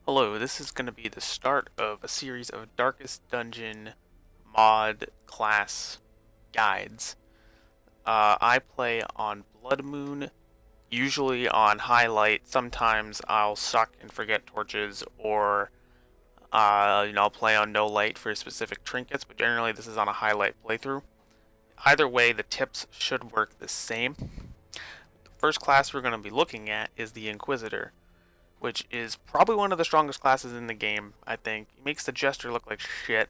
Hello, this is going to be the start of a series of Darkest Dungeon mod class guides. I play on Blood Moon, usually on Highlight. Sometimes I'll suck and forget torches, or I'll play on No Light for specific trinkets, but generally this is on a Highlight playthrough. Either way, the tips should work the same. The first class we're going to be looking at is the Inquisitor, which is probably one of the strongest classes in the game, I think. It makes the Jester look like shit.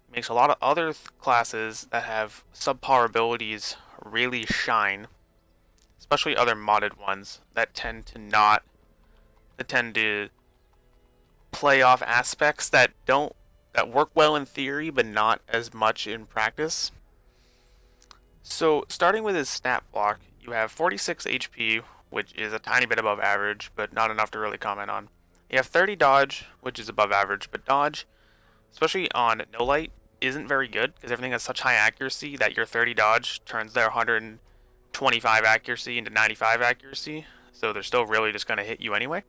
It makes a lot of other classes that have subpar abilities really shine, especially other modded ones that tend to play off aspects that work well in theory but not as much in practice. So, starting with his stat block, you have 46 HP, which is a tiny bit above average, but not enough to really comment on. You have 30 dodge, which is above average, but dodge, especially on no light, isn't very good because everything has such high accuracy that your 30 dodge turns their 125 accuracy into 95 accuracy, so they're still really just going to hit you anyway.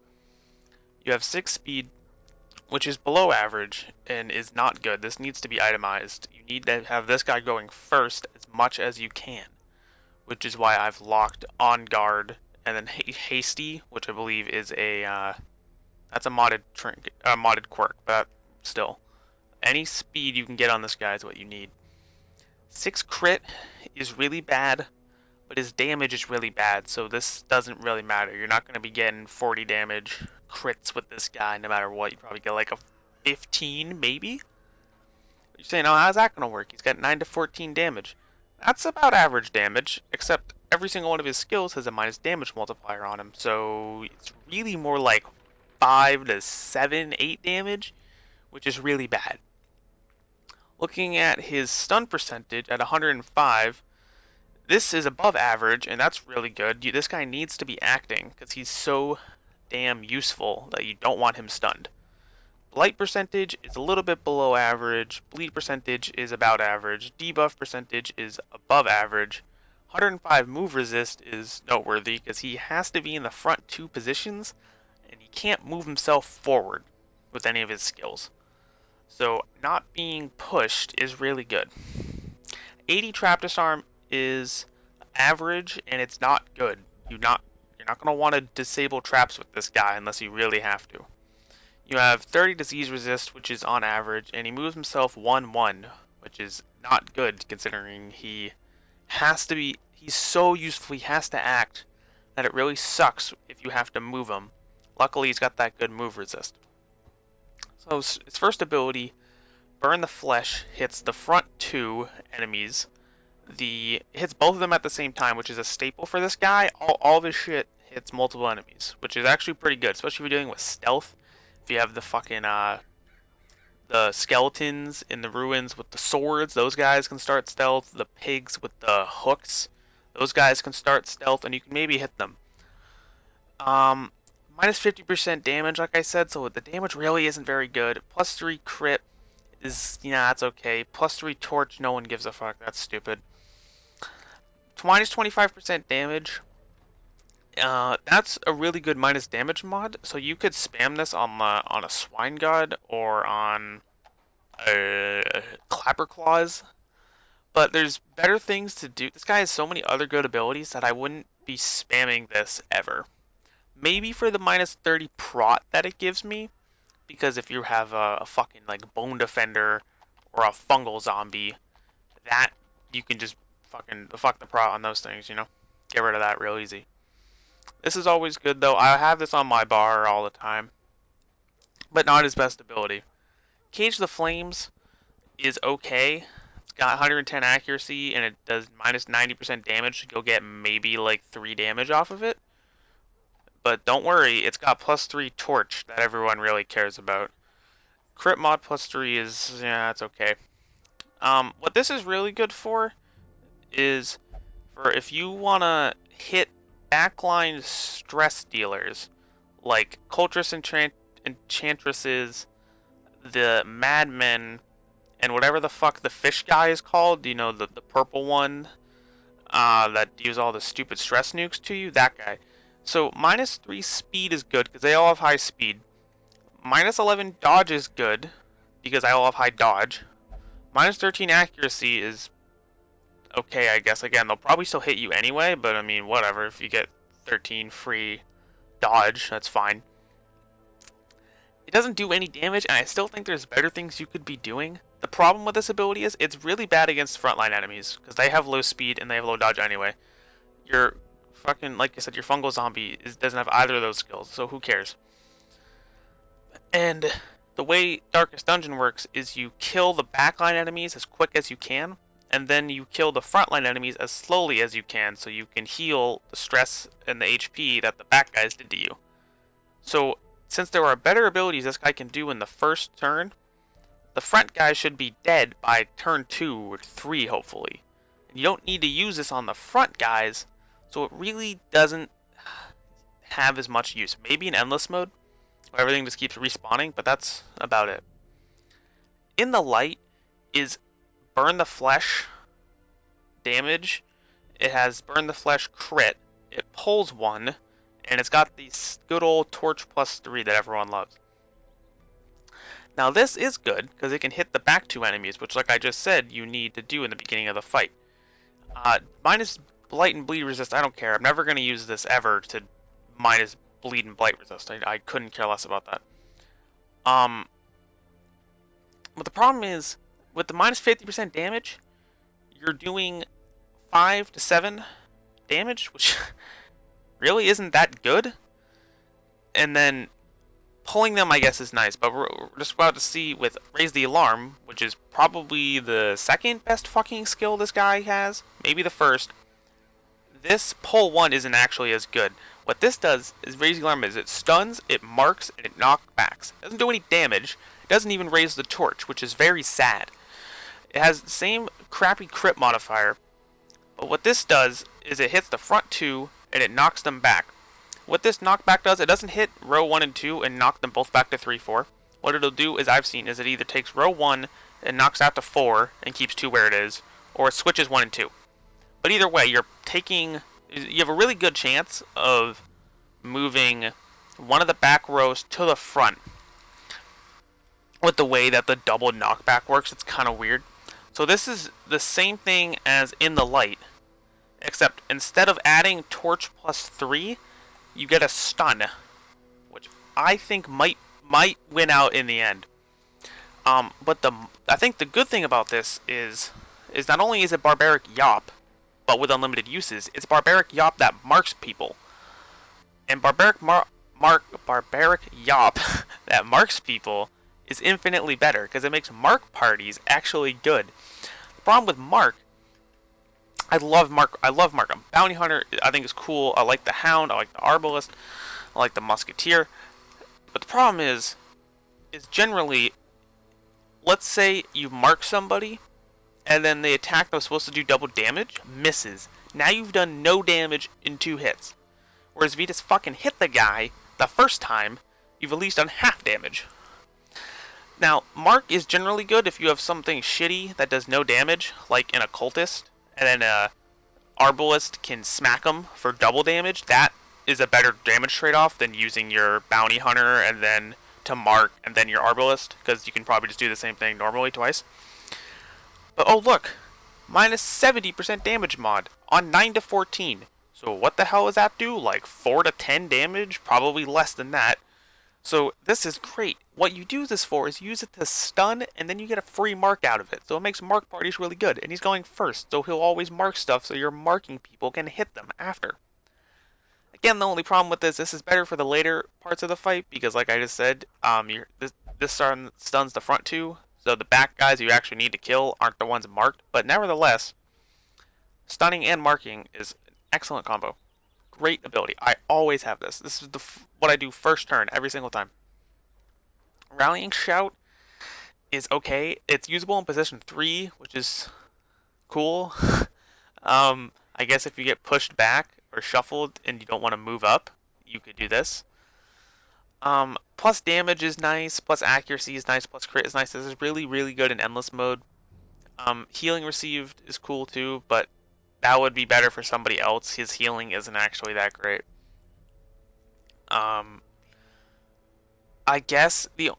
You have 6 speed, which is below average and is not good. This needs to be itemized. You need to have this guy going first as much as you can, which is why I've locked On Guard and then Hasty, which I believe is that's a modded modded quirk, but still, any speed you can get on this guy is what you need. 6 crit is really bad, but his damage is really bad, so this doesn't really matter. You're not going to be getting 40 damage crits with this guy no matter what. You probably get like a 15 maybe. You're saying, oh, how's that going to work? He's got 9 to 14 damage. That's about average damage, except every single one of his skills has a minus damage multiplier on him, so it's really more like 5 to 7, 8 damage, which is really bad. Looking at his stun percentage at 105, this is above average, and that's really good. This guy needs to be acting, because he's so damn useful that you don't want him stunned. Blight percentage is a little bit below average, bleed percentage is about average, debuff percentage is above average. 105 move resist is noteworthy because he has to be in the front 2 positions and he can't move himself forward with any of his skills. So not being pushed is really good. 80 trap disarm is average and it's not good. You're not going to want to disable traps with this guy unless you really have to. You have 30 disease resist, which is on average, and he moves himself 1-1, which is not good considering he's so useful, he has to act, that it really sucks if you have to move him. Luckily, he's got that good move resist. So his first ability, Burn the Flesh, hits the front 2 enemies. Hits both of them at the same time, which is a staple for this guy. All of his shit hits multiple enemies, which is actually pretty good, especially if you're dealing with stealth. If you have the fucking the skeletons in the ruins with the swords, those guys can start stealth. The pigs with the hooks, those guys can start stealth, and you can maybe hit them. Minus 50% damage, like I said, so the damage really isn't very good. Plus 3 crit is, that's okay. Plus 3 torch, no one gives a fuck. That's stupid. Minus 25% damage. That's a really good minus damage mod, so you could spam this on a Swine God or on Clapper Claws, but there's better things to do. This guy has so many other good abilities that I wouldn't be spamming this ever. Maybe for the minus 30 prot that it gives me, because if you have a fucking like Bone Defender or a Fungal Zombie, that you can just fucking fuck the prot on those things, get rid of that real easy. This is always good, though. I have this on my bar all the time, but not his best ability. Cage the Flames is okay. It's got 110 accuracy, and it does minus 90% damage. You'll get maybe like 3 damage off of it. But don't worry, it's got plus 3 torch that everyone really cares about. Crit mod plus 3 is, it's okay. What this is really good for is for if you want to hit backline stress dealers like Cultress Enchantresses, the Madmen, and whatever the fuck the fish guy is called, the purple one that deals all the stupid stress nukes to you, that guy. So minus 3 speed is good because they all have high speed. minus 11 dodge is good, because I will have high dodge. Minus 13 accuracy is okay, I guess. Again, they'll probably still hit you anyway, but I mean, whatever. If you get 13 free dodge, that's fine. It doesn't do any damage, and I still think there's better things you could be doing. The problem with this ability is it's really bad against frontline enemies, because they have low speed and they have low dodge anyway. Your fucking, like I said, your fungal zombie doesn't have either of those skills, so who cares? And the way Darkest Dungeon works is you kill the backline enemies as quick as you can, and then you kill the frontline enemies as slowly as you can, so you can heal the stress and the HP that the back guys did to you. So, since there are better abilities this guy can do in the first turn, the front guy should be dead by turn 2 or 3, hopefully. And you don't need to use this on the front guys, so it really doesn't have as much use. Maybe in endless mode, where everything just keeps respawning, but that's about it. In the light is Burn the Flesh damage. It has Burn the Flesh crit. It pulls 1, and it's got the good old Torch plus 3 that everyone loves. Now this is good, because it can hit the back 2 enemies, which like I just said, you need to do in the beginning of the fight. Minus Blight and Bleed Resist, I don't care. I'm never going to use this ever to minus Bleed and Blight Resist. I couldn't care less about that. But the problem is, with the minus 50% damage, you're doing 5 to 7 damage, which really isn't that good. And then pulling them, I guess, is nice, but we're just about to see with Raise the Alarm, which is probably the second best fucking skill this guy has, maybe the first. This pull 1 isn't actually as good. What this does is Raise the Alarm is it stuns, it marks, and it knockbacks. It doesn't do any damage. It doesn't even raise the torch, which is very sad. It has the same crappy crit modifier, but what this does is it hits the front 2 and it knocks them back. What this knockback does, it doesn't hit row 1 and 2 and knock them both back to 3, 4. What it'll do, as I've seen, is it either takes row 1 and knocks out to 4 and keeps 2 where it is, or it switches 1 and 2. But either way, you have a really good chance of moving one of the back rows to the front. With the way that the double knockback works, it's kind of weird. So this is the same thing as in the light, except instead of adding Torch plus 3, you get a stun, which I think might win out in the end. But I think the good thing about this is not only is it Barbaric Yop, but with unlimited uses, it's Barbaric Yop that marks people. And Barbaric Yop that marks people is infinitely better, because it makes mark parties actually good. The problem with mark, I love mark. Bounty Hunter, I think, is cool. I like the Hound. I like the Arbalist. I like the Musketeer. But the problem is generally, let's say you mark somebody, and then the attack that was supposed to do double damage misses. Now you've done no damage in 2 hits. Whereas if you just fucking hit the guy the first time, you've at least done half damage. Now, mark is generally good if you have something shitty that does no damage, like an Occultist, and then Arbalist can smack them for double damage. That is a better damage trade-off than using your Bounty Hunter and then to mark and then your Arbalist, because you can probably just do the same thing normally twice. But oh look, minus 70% damage mod on 9 to 14. So what the hell does that do? Like 4 to 10 damage? Probably less than that. So this is great. What you do this for is use it to stun, and then you get a free mark out of it. So it makes mark parties really good. And he's going first, so he'll always mark stuff so your marking people can hit them after. Again, the only problem with this is better for the later parts of the fight, because like I just said, this stuns the front 2, so the back guys you actually need to kill aren't the ones marked. But nevertheless, stunning and marking is an excellent combo. Great ability. I always have this. This is what I do first turn every single time. Rallying Shout is okay. It's usable in position 3, which is cool. I guess if you get pushed back or shuffled and you don't want to move up, you could do this. Plus damage is nice, plus accuracy is nice, plus crit is nice. This is really, really good in endless mode. Healing received is cool too, but that would be better for somebody else. His healing isn't actually that great. I guess the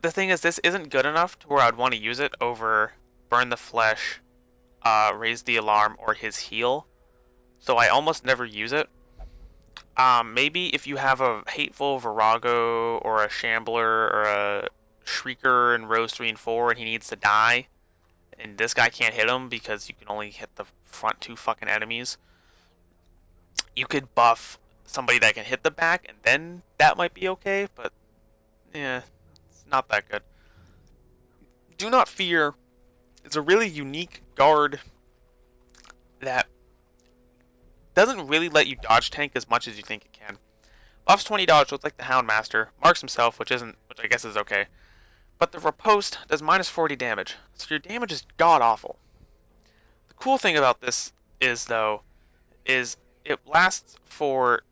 thing is, this isn't good enough to where I'd want to use it over Burn the Flesh, Raise the Alarm, or his heal. So I almost never use it. Maybe if you have a Hateful Virago or a Shambler or a Shrieker in rows 3 and 4 and he needs to die, and this guy can't hit him because you can only hit the front 2 fucking enemies, you could buff somebody that can hit the back, and then that might be okay, but yeah, it's not that good. Do Not Fear is a really unique guard that doesn't really let you dodge tank as much as you think it can. Buffs 20 dodge, so it's like the Houndmaster. Marks himself, which I guess is okay. But the Riposte does minus 40 damage, so your damage is god awful. The cool thing about this is, though, is it lasts for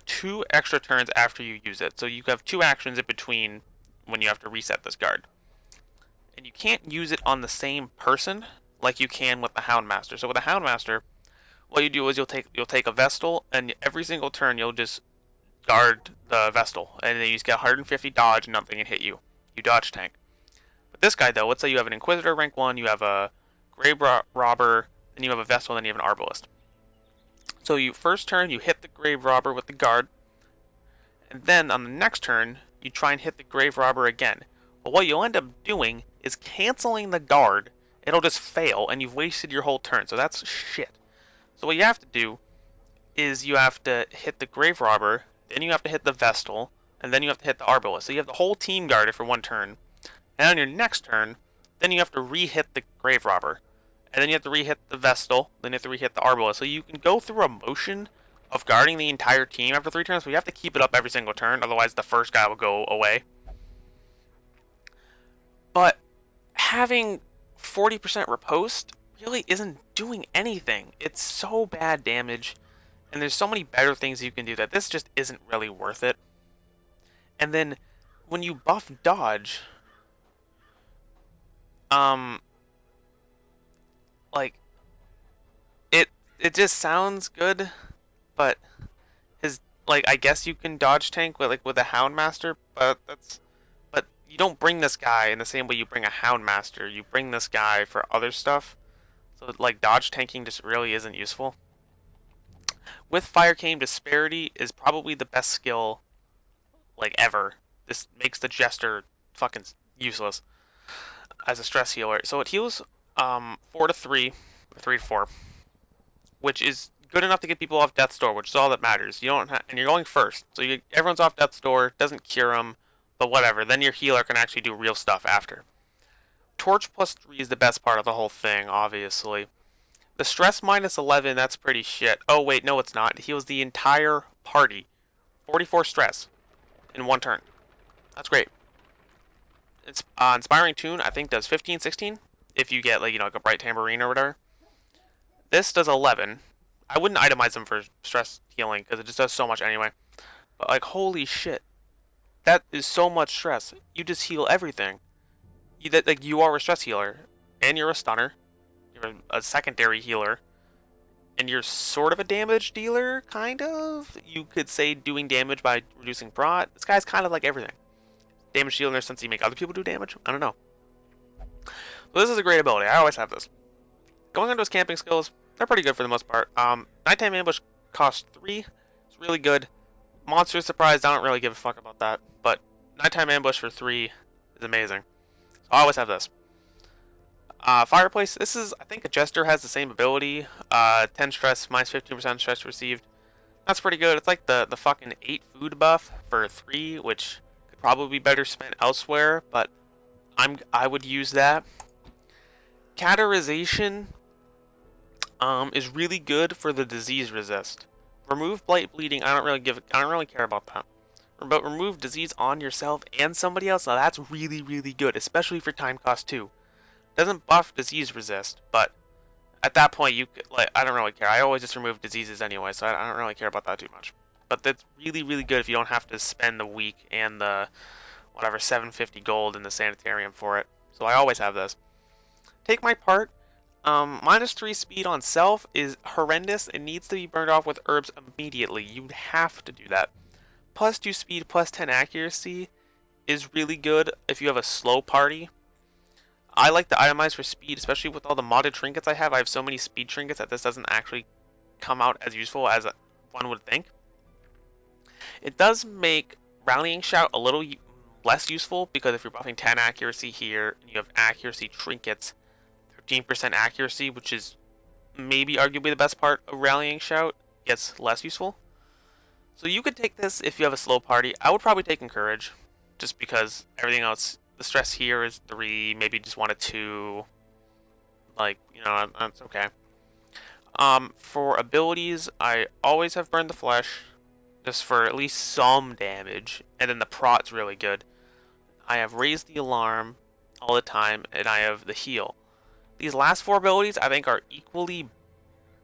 2 extra turns after you use it. So you have 2 actions in between when you have to reset this guard. And you can't use it on the same person like you can with the Houndmaster. So with the Houndmaster, what you do is you'll take a Vestal, and every single turn you'll just guard the Vestal, and then you just get 150 dodge and nothing can hit you. You dodge tank. But this guy, though, let's say you have an Inquisitor rank 1, you have a Grave Robber, then you have a Vestal, and then you have an Arbalist. So you first turn, you hit the Grave Robber with the guard, and then on the next turn, you try and hit the Grave Robber again. But what you'll end up doing is canceling the guard. It'll just fail, and you've wasted your whole turn, so that's shit. So what you have to do is you have to hit the Grave Robber, then you have to hit the Vestal, and then you have to hit the Arbalist. So you have the whole team guarded for one turn. And on your next turn, then you have to re-hit the Grave Robber. And then you have to re-hit the Vestal, then you have to re-hit the Arbalist. So you can go through a motion of guarding the entire team after 3 turns, but you have to keep it up every single turn, otherwise the first guy will go away. But having 40% riposte really isn't doing anything. It's so bad damage, and there's so many better things you can do that this just isn't really worth it. And then when you buff dodge, like it just sounds good, but I guess you can dodge tank with a Houndmaster, but you don't bring this guy in the same way you bring a Houndmaster. You bring this guy for other stuff. So dodge tanking just really isn't useful. With Fire Cane, Disparity is probably the best skill ever. This makes the Jester fucking useless as a stress healer. So it heals 4 to 3 or 3 to 4, which is good enough to get people off Death's Door, which is all that matters. You don't and you're going first, so everyone's off Death's Door. Doesn't cure them, but whatever. Then your healer can actually do real stuff after. Torch plus 3 is the best part of the whole thing, obviously. The stress minus 11, that's pretty shit. Oh wait, no it's not. It heals the entire party. 44 stress in one turn. That's great. It's Inspiring Tune, I think, does 15, 16 if you get a Bright Tambourine or whatever. This does 11. I wouldn't itemize them for stress healing because it just does so much anyway. But holy shit, that is so much stress. You just heal everything. You are a stress healer, and you're a stunner. You're a secondary healer, and you're sort of a damage dealer, kind of. You could say doing damage by reducing prot. This guy's kind of like everything. Damage dealer in the sense you make other people do damage. I don't know. So this is a great ability. I always have this. Going on to his camping skills, they're pretty good for the most part. Nighttime Ambush costs 3. It's really good. Monster Surprise, I don't really give a fuck about that. But Nighttime Ambush for 3 is amazing. So I always have this. Fireplace, this is, I think a Jester has the same ability. 10 stress, minus 15% stress received. That's pretty good. It's like the fucking 8 food buff for 3, which could probably be better spent elsewhere, but I would use that. Cauterization is really good for the disease resist. Remove Blight Bleeding, I don't really care about that. But remove disease on yourself and somebody else, now that's really, really good, especially for time cost 2. Doesn't buff disease resist, but at that point you could, I don't really care. I always just remove diseases anyway, so I don't really care about that too much. But that's really, really good if you don't have to spend the week and the whatever 750 gold in the sanitarium for it. So I always have this. Take My Part. Minus 3 speed on self is horrendous. It needs to be burned off with herbs immediately. You have to do that. Plus 2 speed, plus 10 accuracy is really good if you have a slow party. I like to itemize for speed, especially with all the modded trinkets I have. I have so many speed trinkets that this doesn't actually come out as useful as one would think. It does make rallying shout a little less useful because if you're buffing 10 accuracy here and you have accuracy trinkets, 13% accuracy, which is maybe arguably the best part of rallying shout, gets less useful. So you could take this if you have a slow party. I would probably take encourage, just because everything else, the stress here is 3, maybe just 1 to 2. Like, you know, that's okay. For abilities, I always have Burn the Flesh, just for at least some damage, and then the prot's really good. I have Raise the Alarm all the time, and I have the Heal. These last 4 abilities I think are equally,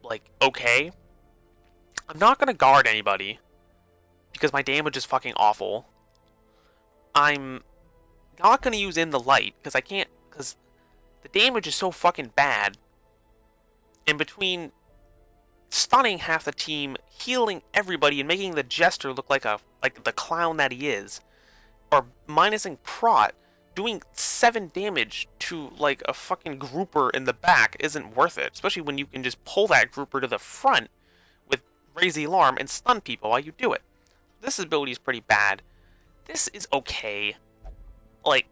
like, okay. I'm not going to guard anybody, because my damage is fucking awful. I'm not going to use In the Light, because I can't, because the damage is so fucking bad. In between stunning half the team, healing everybody, and making the Jester look like the clown that he is, or minusing Prot, doing 7 damage to like a fucking grouper in the back isn't worth it, especially when you can just pull that grouper to the front with Raise the Alarm and stun people while you do it. This ability is pretty bad. This is okay. Like,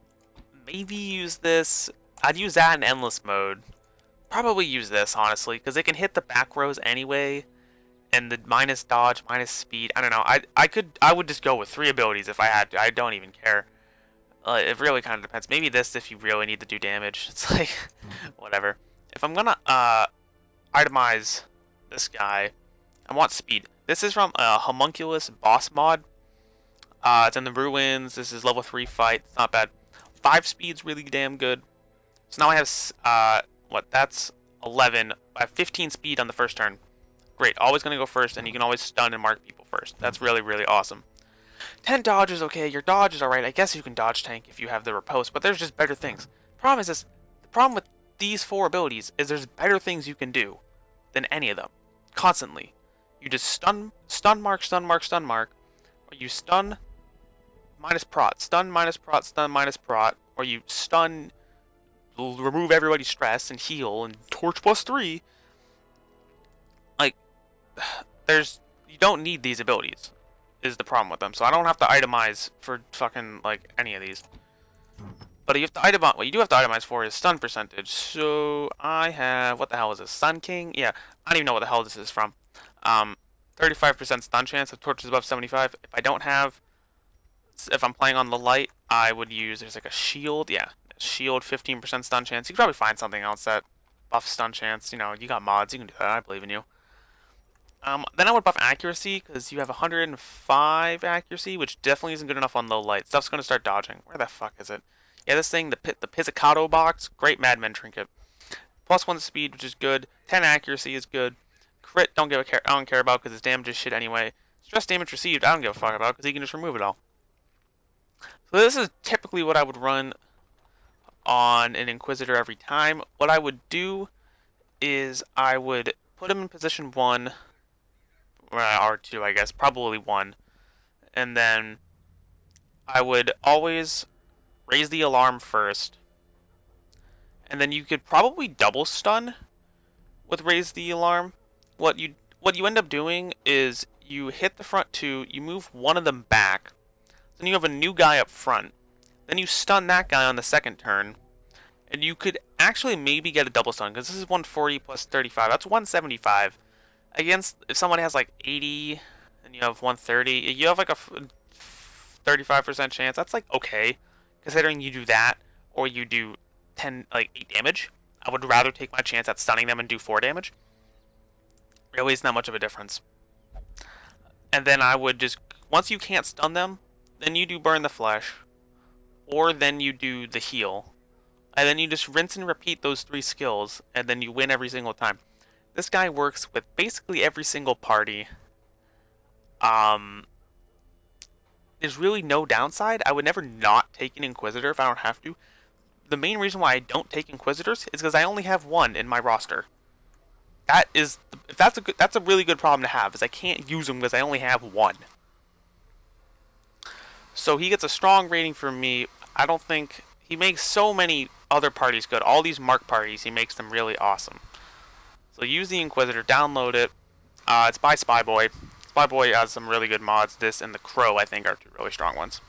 maybe use this. I'd use that in endless mode. Probably use this, honestly, because it can hit the back rows anyway, and the minus dodge, minus speed. I don't know. I would just go with 3 abilities if I had to. I don't even care. It really kind of depends. Maybe this if you really need to do damage. It's like whatever. If I'm gonna itemize this guy, I want speed. This is from a Homunculus boss mod. It's in the ruins. This is level 3 fight. It's not bad. 5 speed's really damn good. So now I have that's 11. I have 15 speed on the first turn. Great. Always going to go first, and you can always stun and mark people first. That's really, really awesome. 10 dodge is okay. Your dodge is alright. I guess you can dodge tank if you have the riposte, but there's just better things. Problem is this. The problem with these 4 abilities is there's better things you can do than any of them. Constantly. You just stun mark, or you stun minus prot, stun minus prot, stun minus prot, or you stun, remove everybody's stress and heal and torch +3. Like, you don't need these abilities, is the problem with them. So I don't have to itemize for fucking like any of these. But you have to itemize. What you do have to itemize for is stun percentage. So I have, what the hell is this? Sun King? Yeah, I don't even know what the hell this is from. 35% stun chance if torch is above 75. If I'm playing on the light, I would use, there's like a shield. Yeah, shield, 15% stun chance. You could probably find something else that buffs stun chance. You know, you got mods, you can do that. I believe in you. Then I would buff accuracy, because you have 105 accuracy, which definitely isn't good enough on low light. Stuff's going to start dodging. Where the fuck is it? Yeah, this thing, the Pizzicato box, great Madmen trinket. +1 speed, which is good. 10 accuracy is good. Crit, I don't care about, because his damage is shit anyway. Stress damage received, I don't give a fuck about, because he can just remove it all. So this is typically what I would run on an Inquisitor every time. What I would do is I would put him in position 1, or 2, I guess, probably 1, and then I would always raise the alarm first, and then you could probably double stun with raise the alarm. What you end up doing is you hit the front 2, you move one of them back, then you have a new guy up front, then you stun that guy on the second turn, and you could actually maybe get a double stun, because this is 140 plus 35, that's 175. Against, if someone has like 80 and you have 130, you have like a 35% chance. That's like okay, considering you do that or you do 8 damage. I would rather take my chance at stunning them and do 4 damage. Really, it's not much of a difference. And then I would just, once you can't stun them, then you do burn the flesh, or then you do the heal, and then you just rinse and repeat those 3 skills, and then you win every single time. This guy works with basically every single party. There's really no downside. I would never not take an Inquisitor if I don't have to. The main reason why I don't take Inquisitors is because I only have 1 in my roster. That's a really good problem to have, is I can't use them because I only have 1. So he gets a strong rating from me. I don't think he makes so many other parties good. All these mark parties, he makes them really awesome. So use the Inquisitor, download it. It's by Spyboy. Spyboy has some really good mods. This and the Crow, I think, are two really strong ones.